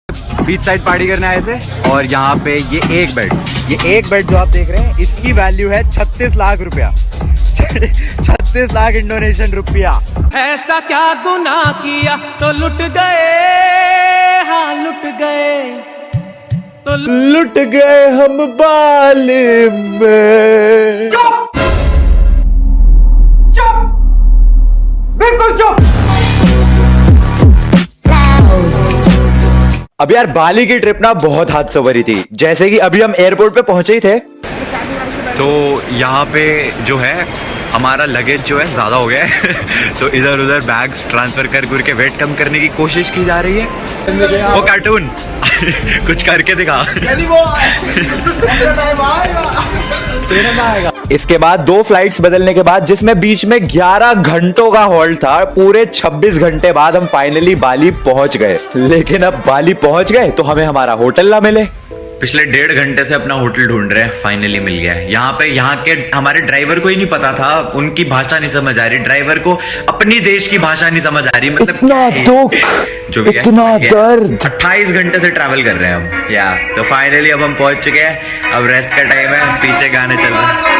Beach side party करने आए थे और यहाँ पे ये एक बेड जो आप देख रहे हैं इसकी वैल्यू है 36 लाख रुपया 36 लाख इंडोनेशियन रुपया। ऐसा क्या गुनाह किया तो लुट गए, हाँ लुट गए, तो लुट गए हम बाले में। चुप चुप, बिल्कुल चुप। अब यार बाली की ट्रिप ना बहुत हादसों भरी थी। जैसे कि अभी हम एयरपोर्ट पे पहुंचे ही थे तो यहाँ पे जो है हमारा लगेज जो है ज़्यादा हो गया है तो इधर उधर बैग्स ट्रांसफ़र कर के वेट कम करने की कोशिश की जा रही है। वो कार्टून कुछ करके दिखा। इसके बाद 2 फ्लाइट्स बदलने के बाद जिसमें बीच में 11 घंटों का हॉल्ट था, पूरे 26 घंटे बाद हम फाइनली बाली पहुंच गए। लेकिन अब बाली पहुंच गए तो हमें हमारा होटल ना मिले। पिछले 1.5 घंटे से अपना होटल ढूंढ रहे हैं, फाइनली मिल गया है। यहाँ के हमारे ड्राइवर को ही नहीं पता था, उनकी भाषा नहीं समझ आ रही, ड्राइवर को अपनी देश की भाषा नहीं समझ आ रही। मतलब इतना दुख, जो भी इतना दर्द। 28 घंटे से ट्रैवल कर रहे हैं हम। या तो फाइनली अब हम पहुंच चुके हैं। अब रेस्ट का टाइम है, पीछे गाने चल रहे हैं।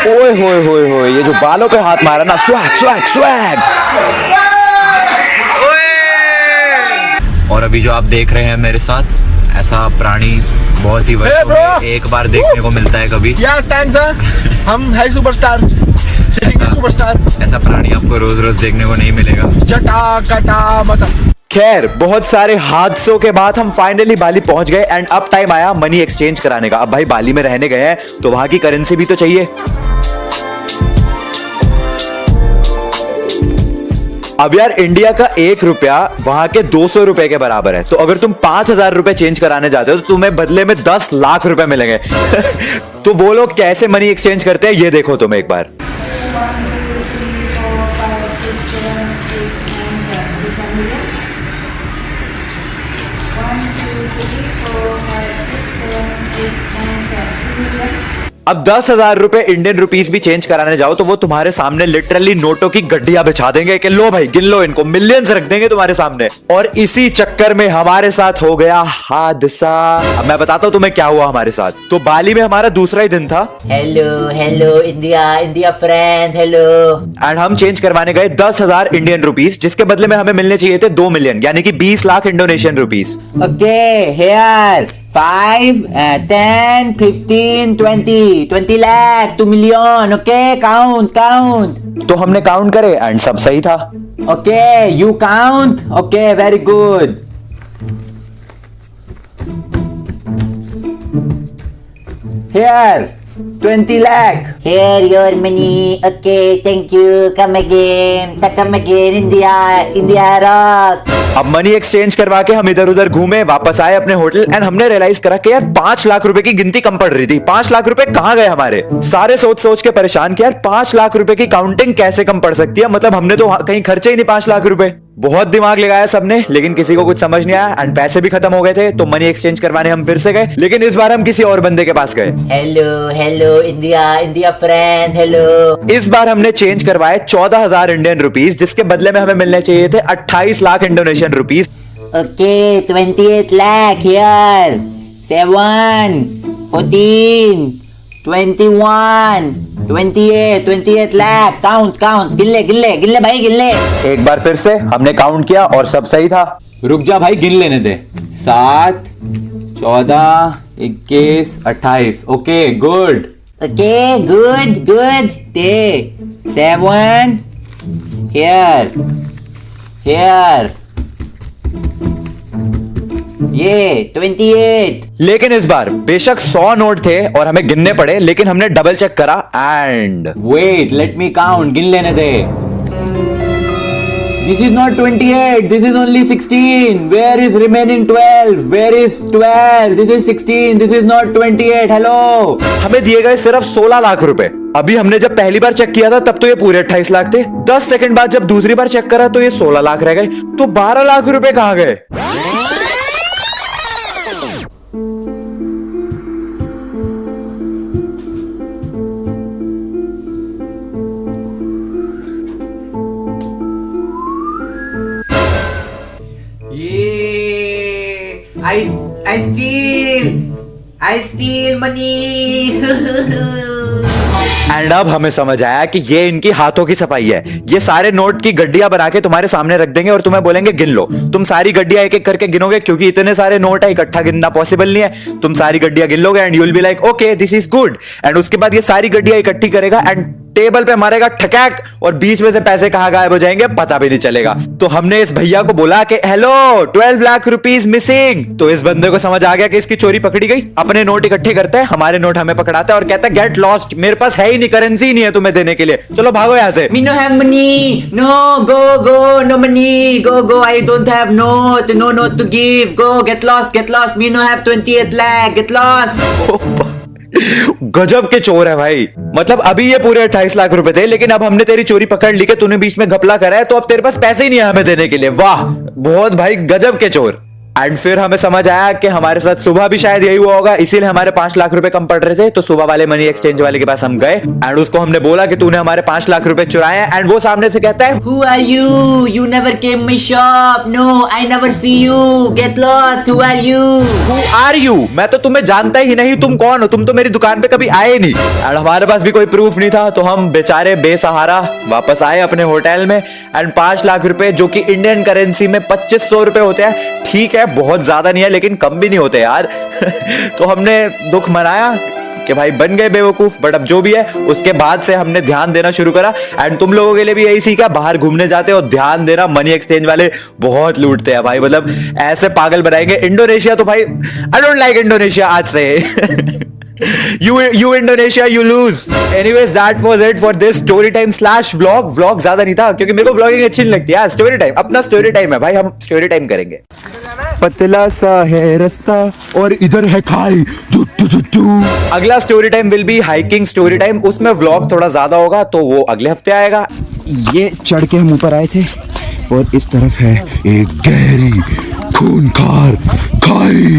ओए होए होए होए, ये जो बालों पे हाथ मारा ना, स्वैग स्वैग स्वैग। और अभी जो आप देख रहे हैं मेरे साथ, ऐसा प्राणी बहुत ही वर्षों में एक बार देखने को मिलता है कभी। हम है सुपरस्टार, सुपरस्टार। ऐसा प्राणी आपको रोज रोज देखने को नहीं मिलेगा। चटा कटा मटा। खैर, बहुत सारे हादसों के बाद हम फाइनली बाली पहुंच गए एंड अब टाइम आया मनी एक्सचेंज कराने का। अब भाई बाली में रहने गए हैं तो वहां की करेंसी भी तो चाहिए। अब यार इंडिया का 1 रुपया वहां के 200 रुपए के बराबर है। तो अगर तुम 5,000 रुपए चेंज कराने जाते हो तो तुम्हें बदले में 10 लाख रुपए मिलेंगे तो वो लोग कैसे मनी एक्सचेंज करते हैं ये देखो तुम एक बार। अब 10,000 रुपए इंडियन रुपीस भी चेंज कराने जाओ तो वो तुम्हारे सामने लिटरली नोटों की गड्डियां बिछा देंगे कि लो भाई गिन लो इनको, मिलियंस रख देंगे तुम्हारे सामने। और इसी चक्कर में हमारे साथ हो गया हादसा। अब मैं बताता हूँ तुम्हें क्या हुआ हमारे साथ। तो बाली में हमारा दूसरा ही दिन था। Hello hello India friend, hello. And हम चेंज करवाने गए 10,000 इंडियन रुपीस, जिसके बदले में हमें मिलने चाहिए थे 2 मिलियन, यानी कि 20 lakh Indonesian rupees. Okay here 5, 10, 15, 20 lakh, 2 million. Okay count. तो हमने काउंट करे एंड सब सही था। Okay you count. Okay very good. Here 20 lakh. Here your money. Okay, thank you. Come again. India rock. अब मनी एक्सचेंज करवा के हम इधर उधर घूमे, वापस आए अपने होटल एंड हमने रियलाइज करा कि यार 5 लाख रुपए की गिनती कम पड़ रही थी। 5 लाख रुपए कहाँ गए हमारे? सारे सोच के परेशान कि यार 5 लाख रुपए की काउंटिंग कैसे कम पड़ सकती है, मतलब हमने तो कहीं खर्चे ही नहीं 5 लाख रुपए। बहुत दिमाग लगाया सबने, लेकिन किसी को कुछ समझ नहीं आया एंड पैसे भी खत्म हो गए थे। तो मनी एक्सचेंज करवाने हम फिर से गए, लेकिन इस बार हम किसी और बंदे के पास गए। Hello India friend, hello. इस बार हमने चेंज करवाए 14,000 इंडियन रुपीस, जिसके बदले में हमें मिलने चाहिए थे 28 lakh Indonesian rupees. Okay 28 lakh here 7, 14, 21, 28 lakh. Count गिल्ले भाई गिल्ले। एक बार फिर से हमने काउंट किया और सब सही था। रुक जा भाई, गिन लेने दे। 7, 14, 21, 28। Okay good. Okay good. 7 here ये 28। लेकिन इस बार बेशक 100 नोट थे और हमें गिनने पड़े, लेकिन हमने डबल चेक करा and wait let me count, गिन लेने दे। This is not 28. This is only 16. Where is remaining 12? Where is 12? This is 16. This is not 28. Hello. हमें दिए गए सिर्फ 16 लाख रुपए। अभी हमने जब पहली बार चेक किया था तब तो ये पूरे 28 लाख थे। 10 सेकंड बाद जब दूसरी बार चेक करा तो ये 16 लाख रह गए। तो 12 लाख रुपए कहाँ गए? ये I steal money. एंड अब हमें समझ आया कि ये इनकी हाथों की सफाई है। ये सारे नोट की गड्डियां बना के तुम्हारे सामने रख देंगे और तुम्हें बोलेंगे गिन लो। तुम सारी गड्डियां एक एक करके गिनोगे, क्योंकि इतने सारे नोट है, इकट्ठा गिनना पॉसिबल नहीं है। तुम सारी गड्डियां गिन लोगे and you will be like okay this is good. And उसके बाद ये सारी गड्डियां इकट्ठी करेगा एंड टेबल पे मारेगा ठकैक, और बीच में से पैसे कहां गायब हो जाएंगे पता भी नहीं चलेगा। तो हमने इस भैया को बोला कि हेलो 12 लाख रुपीस मिसिंग। तो इस बंदे को समझ आ गया कि इसकी चोरी पकड़ी गई। अपने नोट इकट्ठे करता है, हमारे नोट हमें पकड़ाता है और कहता है गेट लॉस्ट, मेरे पास है ही नहीं, करेंसी नहीं है तुम्हें देने के लिए, चलो भागो यहाँ से। Me no have money. No, go, no money. Go. I don't have note. No note to give. Go, get lost. Me no have 28 lakh. Get lost. गजब के चोर है भाई। मतलब अभी ये पूरे 28 लाख रुपए थे, लेकिन अब हमने तेरी चोरी पकड़ ली कि तूने बीच में घपला करा है, तो अब तेरे पास पैसे ही नहीं है हमें देने के लिए। वाह, बहुत भाई गजब के चोर। एंड फिर हमें समझ आया कि हमारे साथ सुबह भी शायद यही हुआ होगा, इसीलिए हमारे 5 लाख रुपए कम पड़ रहे थे। तो सुबह वाले मनी एक्सचेंज वाले के पास हम गए एंड उसको हमने बोला कि तूने हमारे 5 लाख रुपए चुराए हैं। एंड वो सामने से कहता है Who are you? You never came my shop. No, I never see you. Get lost. Who are you? Who are you? मैं तो तुम्हें जानता ही नहीं, तुम कौन हो? तुम तो मेरी दुकान पे कभी आए नहीं। एंड हमारे पास भी कोई प्रूफ नहीं था, तो हम बेचारे बेसहारा वापस आए अपने होटल में। एंड 5 लाख रुपए जो कि इंडियन करेंसी में 2500 रुपए होते हैं, ठीक है बहुत ज्यादा नहीं है लेकिन कम भी नहीं होते यार। तो हमने दुख मनाया कि भाई बन गए बेवकूफ, बट अब जो भी है। उसके बाद से हमने ध्यान देना शुरू करा। एंड तुम लोगों के लिए भी यही सीखा, बाहर घूमने जाते हो ध्यान देना, मनी एक्सचेंज वाले बहुत लूटते हैं भाई, मतलब ऐसे पागल बनाएंगे। इंडोनेशिया तो भाई आई डोंट लाइक इंडोनेशिया आज से। You Indonesia, you lose. Anyways, that was it for this story time slash vlog. Vlog ज्यादा नहीं था क्योंकि मेरे को vlogging अच्छी नहीं लगती यार। स्टोरी टाइम अपना स्टोरी टाइम है भाई, हम स्टोरी टाइम करेंगे। पतला सा है रास्ता और इधर है खाई जुट्टू जुट्टू। अगला story time will be hiking story time, उसमें व्लॉग थोड़ा ज्यादा होगा तो वो अगले हफ्ते आएगा। ये चढ़ के हम ऊपर आए थे और इस तरफ है एक गहरी खूंखार खाई।